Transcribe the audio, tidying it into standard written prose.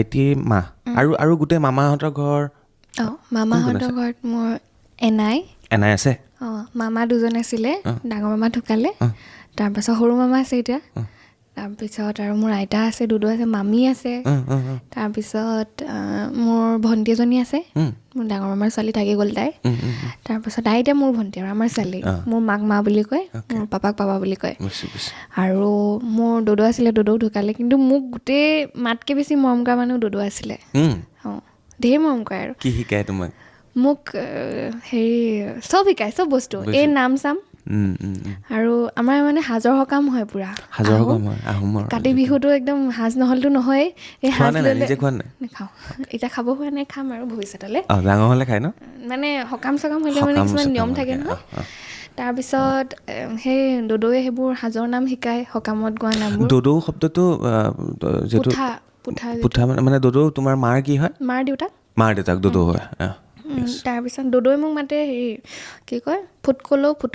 ভাইটি মা আৰু গোটেই মামাহঁতৰ ঘৰ মামাহঁতৰ ঘৰত মোৰ এনাই আছে মামা দুজন আছিলে ডাঙৰ মামা ঢুকালে তাৰপাছত সৰু মামা আছে এতিয়া তাৰপিছত আৰু মোৰ আইতা আছে দুদু আছে মামী আছে তাৰপিছত মোৰ ভণ্টি এজনী আছে মোৰ ডাঙৰ মামাৰ ছোৱালী থাকি গ'ল তাই তাৰপাছত তাই এতিয়া মোৰ ভণ্টি আৰু আমাৰ ছোৱালী মোৰ মাক মা বুলি কয় মোৰ পাপাক পাপা বুলি কয় আৰু মোৰ দুদু আছিলে দুদু ঢুকালে কিন্তু মোক গোটেই মাতকৈ বেছি মৰম কৰা মানুহ দুদু আছিলে ধেৰ মৰম কৰে আৰু কি শিকায় তোমাক মোক হেৰি চব শিকায় চব বস্তু এই নাম চাম আৰু আমাৰ মানে সাজৰ সকাম হয় পুৰা কাতি বিহুটো একদম সাজ নহ'লেতো নহয়েই এই সাজ নাখাওঁ এতিয়া খাব হোৱা নাই খাম আৰু ভৱিষ্যতলৈ ডাঙৰ হ'লে খাই ন মানে সকাম চকাম হ'লে মানে কিছুমান নিয়ম থাকে নহয় তাৰপিছত সেই দদৌৱে সেইবোৰ সাজৰ নাম শিকায় সকামত গোৱা নামবোৰ দদৌ শব্দটো যিটো পুঠা মানে দদৌ তোমাৰ মাৰ কি হয় মাৰ দেউতাক দদৌ হয় তাৰপিছত দদৌৱে মোক মাতে হেৰি কি কয় ফুটকলৌ